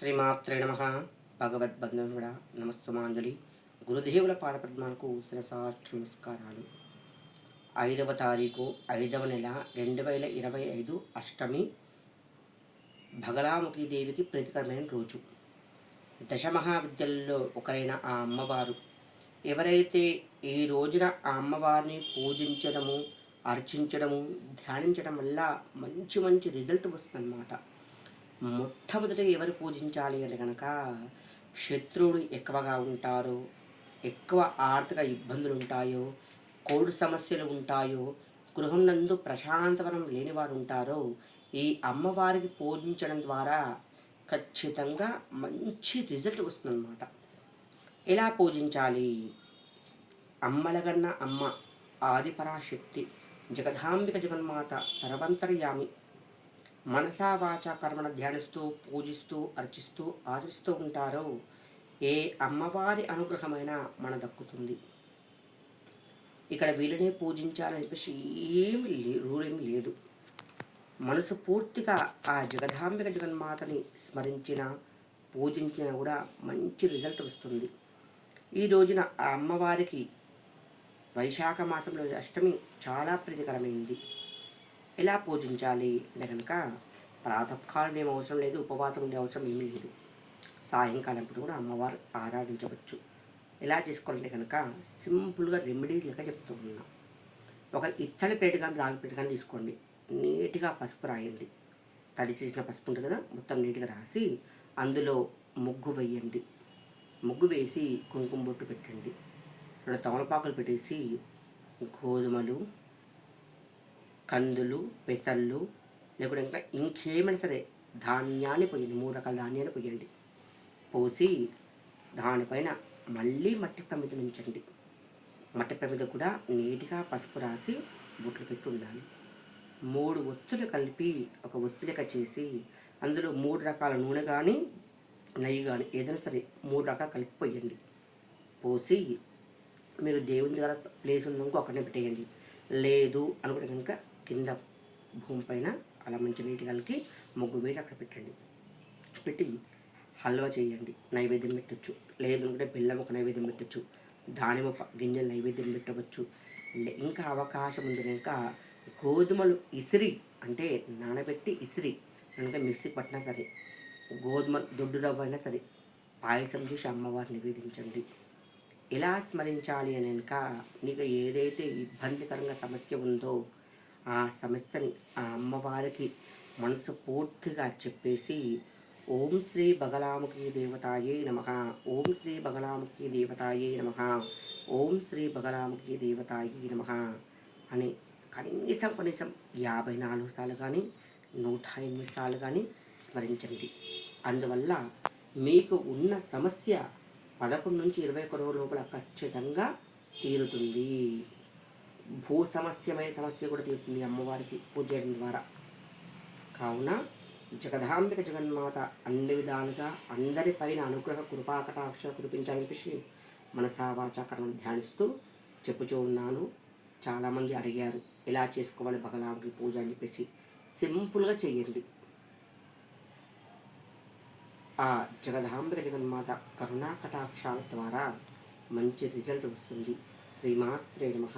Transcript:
శ్రీమాత్రే నమ. భగవద్బంధువుడ నమస్సుమాంజలి. గురుదేవుల పాదపద్మాలకు శిరసాష్ట నమస్కారాలు. 5వ తారీఖు 5వ నెల 2025 అష్టమి, భగలాముఖి దేవికి ప్రీతికరమైన రోజు. దశమహావిద్యల్లో ఒకరైన ఆ అమ్మవారు ఎవరైతే ఈ రోజున ఆ అమ్మవారిని పూజించడము, అర్చించడము, ధ్యానించడం వల్ల మంచి మంచి రిజల్ట్ వస్తుందన్నమాట. మొట్టమొదట ఎవరు పూజించాలి అంటే కనుక, శత్రువులు ఎక్కువగా ఉంటారో, ఎక్కువ ఆర్థిక ఇబ్బందులు ఉంటాయో, కోర్టు సమస్యలు ఉంటాయో, గృహం నందు ప్రశాంతవనం లేని వారు ఉంటారో, ఈ అమ్మవారికి పూజించడం ద్వారా ఖచ్చితంగా మంచి రిజల్ట్ వస్తుందన్నమాట. ఎలా పూజించాలి? అమ్మలగన్న అమ్మ ఆదిపరాశక్తి జగదాంబిక జగన్మాత సర్వంతర్యామి మనసా వాచ కర్మణ ధ్యానిస్తూ, పూజిస్తూ, అర్చిస్తూ, ఆచరిస్తూ ఉంటారో ఏ అమ్మవారి అనుగ్రహమైనా మన దక్కుతుంది. ఇక్కడ వీళ్ళనే పూజించాలని చెప్పేసి రూలేమీ లేదు. మనసు పూర్తిగా ఆ జగదాంబిక జగన్మాతని స్మరించిన, పూజించినా కూడా మంచి రిజల్ట్ వస్తుంది. ఈ రోజున ఆ అమ్మవారికి వైశాఖ మాసంలో అష్టమి చాలా ప్రీతికరమైంది. ఎలా పూజించాలి అంటే కనుక, ప్రాతకాలం ఏం అవసరం లేదు, ఉపవాసం ఉండే అవసరం ఏమీ లేదు. సాయంకాలం పూట కూడా అమ్మవారు ఆరాధించవచ్చు. ఎలా చేసుకోవాలంటే కనుక, సింపుల్గా రెమెడీస్ లెక్క చెప్తూ ఉన్నాం. ఒక ఇత్తడి పేట కానీ రాగి పేట కానీ తీసుకోండి. నీట్గా పసుపు రాయండి. తడి చేసిన పసుపు ఉంటుంది కదా, మొత్తం నీట్గా రాసి అందులో ముగ్గు వేయండి. ముగ్గు వేసి కుంకుమ బొట్టు పెట్టండి. 2 తమలపాకులు పెట్టేసి గోధుమలు, కందులు, పెసళ్ళు, లేకుంటే ఇంకా ఇంకేమైనా సరే ధాన్యాన్ని పోయండి. 3 రకాల ధాన్యాన్ని పోయండి. పోసి దానిపైన మళ్ళీ మట్టి ప్రమిద ఉంచండి. మట్టి ప్రమిద కూడా నీట్గా పసుపు రాసి బొట్లు పెట్టి ఉండాలి. 3 ఒత్తులు కలిపి ఒక ఒత్తి లెక్క చేసి అందులో 3 రకాల నూనె కానీ నెయ్యి కానీ ఏదైనా సరే 3 రకాలు కలిపి పోయండి. పోసి మీరు దేవుని దగ్గర ప్లేస్ ఉందనుకో అక్కడనే పెట్టేయండి. లేదు అనుకుంటే కనుక కింద భూమి పైన అలా మంచి నీటి కలికి ముగ్గు వేసి అక్కడ పెట్టండి. పెట్టి హల్వా చేయండి, నైవేద్యం పెట్టచ్చు. లేదు అనుకుంటే బెల్లం ఒక నైవేద్యం పెట్టచ్చు, దానిమ్మ గింజలు నైవేద్యం పెట్టవచ్చు. ఇంకా అవకాశం ఉంది కనుక గోధుమలు ఇసిరి, అంటే నానబెట్టి ఇసిరి కనుక మిక్సీ పట్టినా సరే, గోధుమ దొడ్డు రవ్వ అయినా సరే పాయసం చేసి అమ్మవారిని నివేదించండి. ఎలా స్మరించాలి అని కనుక, నీకు ఏదైతే ఇబ్బందికరంగా సమస్య ఉందో ఆ సమస్యని ఆ అమ్మవారికి మనసు పూర్తిగా చెప్పేసి, ఓం శ్రీ బగలాముఖి దేవతాయే నమః, ఓం శ్రీ బగలాముఖి దేవతాయే నమః, ఓం శ్రీ బగలాముఖి దేవతాయే నమః అని కనీసం 54 సార్లు కానీ 108 సార్లు కానీ స్మరించండి. అందువల్ల మీకు ఉన్న సమస్య 11 నుంచి 21 రోజుల లోపల ఖచ్చితంగా తీరుతుంది. భూ సమస్యమైన సమస్య కూడా తీరుతుంది అమ్మవారికి పూజ చేయడం ద్వారా. కావున జగదాంబిక జగన్మాత అన్ని విధాలుగా అందరిపైన అనుగ్రహ కృపాకటాక్ష కురిపించాలని చెప్పేసి మనసా వాచా కర్మను ధ్యానిస్తూ చెప్పుచూ ఉన్నాను. చాలామంది అడిగారు ఎలా చేసుకోవాలి బగలాముఖి పూజ అని చెప్పేసి. సింపుల్గా చేయండి. ఆ జగదాంబిక జగన్మాత కరుణా కటాక్షాల ద్వారా మంచి రిజల్ట్ వస్తుంది. శ్రీమాత్రే నమః.